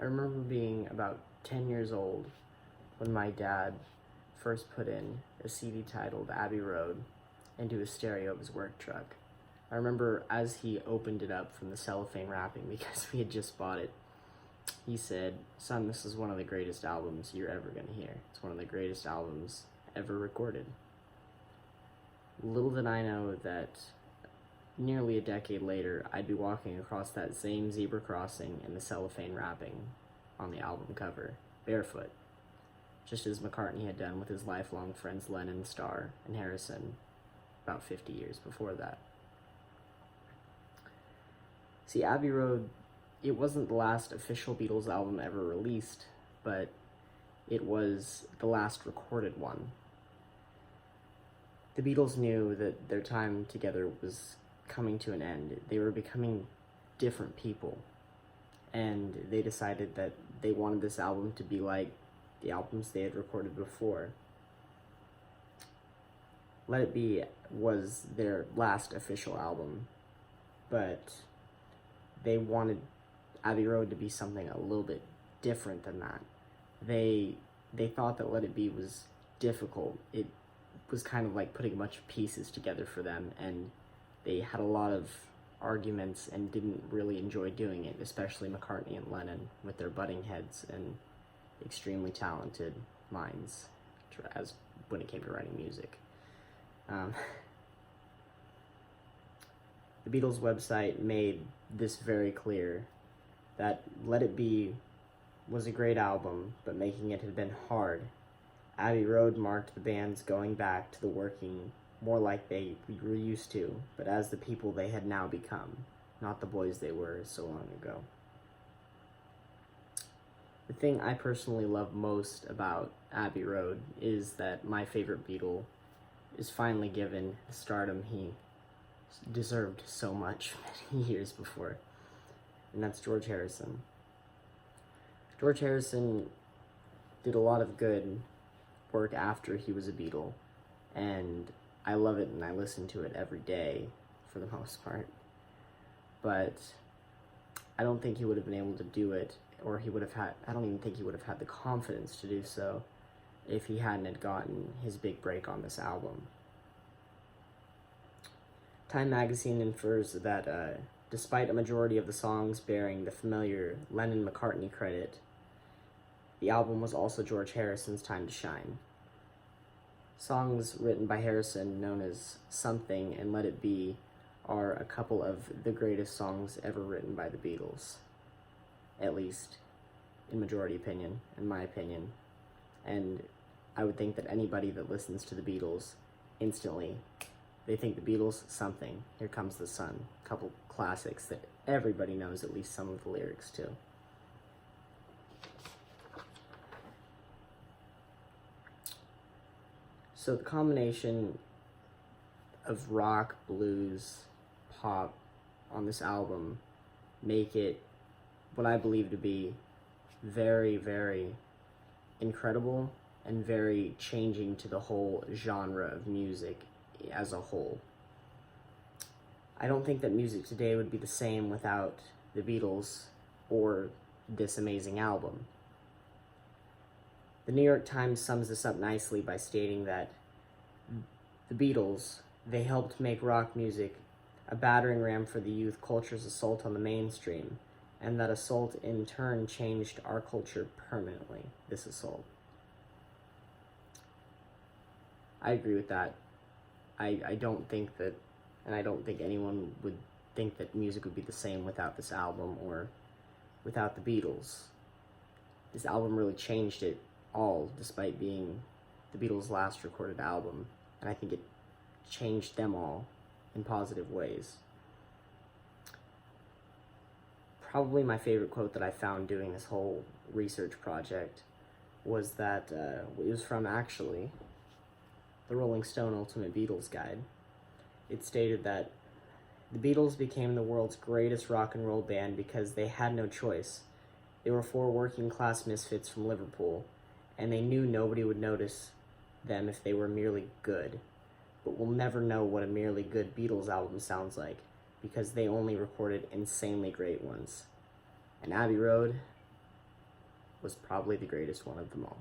I remember being about 10 years old when my dad first put in a CD titled Abbey Road into a stereo of his work truck. I remember as he opened it up from the cellophane wrapping, because we had just bought it, he said, "Son, this is one of the greatest albums you're ever going to hear. It's one of the greatest albums ever recorded." Little did I know that nearly a decade later, I'd be walking across that same zebra crossing in the cellophane wrapping on the album cover, barefoot, just as McCartney had done with his lifelong friends Lennon, Starr, and Harrison about 50 years before that. See, Abbey Road, it wasn't the last official Beatles album ever released, but it was the last recorded one. The Beatles knew that their time together was coming to an end. They were becoming different people, and they decided that they wanted this album to be like the albums they had recorded before. Let It Be was their last official album, but they wanted Abbey Road to be something a little bit different than that. They thought that Let It Be was difficult. It was kind of like putting a bunch of pieces together for them, and they had a lot of arguments and didn't really enjoy doing it, especially McCartney and Lennon with their butting heads and extremely talented minds as when it came to writing music. The Beatles website made this very clear, that Let It Be was a great album, but making it had been hard. Abbey Road marked the band's going back to the working more like they were used to, but as the people they had now become, not the boys they were so long ago. The thing I personally love most about Abbey Road is that my favorite Beatle is finally given the stardom he deserved so much many years before, and that's George Harrison. George Harrison did a lot of good work after he was a Beatle, and I love it and I listen to it every day for the most part, but I don't think he would have been able to do it, or I don't even think he would have had the confidence to do so if he hadn't had gotten his big break on this album. Time magazine infers that despite a majority of the songs bearing the familiar Lennon-McCartney credit, the album was also George Harrison's time to shine. Songs written by Harrison, known as Something and Let It Be, are a couple of the greatest songs ever written by the Beatles, at least in majority opinion, in my opinion. And I would think that anybody that listens to the Beatles instantly, they think the Beatles, Something, Here Comes the Sun, a couple classics that everybody knows at least some of the lyrics to. So the combination of rock, blues, pop on this album make it what I believe to be very, very incredible and very changing to the whole genre of music as a whole. I don't think that music today would be the same without the Beatles or this amazing album. The New York Times sums this up nicely by stating that the Beatles, they helped make rock music a battering ram for the youth culture's assault on the mainstream, and that assault in turn changed our culture permanently, this assault. I agree with that. I don't think that, and I don't think anyone would think that music would be the same without this album or without the Beatles. This album really changed it all, despite being the Beatles' last recorded album, and I think it changed them all in positive ways. Probably my favorite quote that I found doing this whole research project was that, it was from actually the Rolling Stone Ultimate Beatles Guide. It stated that the Beatles became the world's greatest rock and roll band because they had no choice. They were four working class misfits from Liverpool, and they knew nobody would notice them if they were merely good. But we'll never know what a merely good Beatles album sounds like, because they only recorded insanely great ones. And Abbey Road, was probably the greatest one of them all.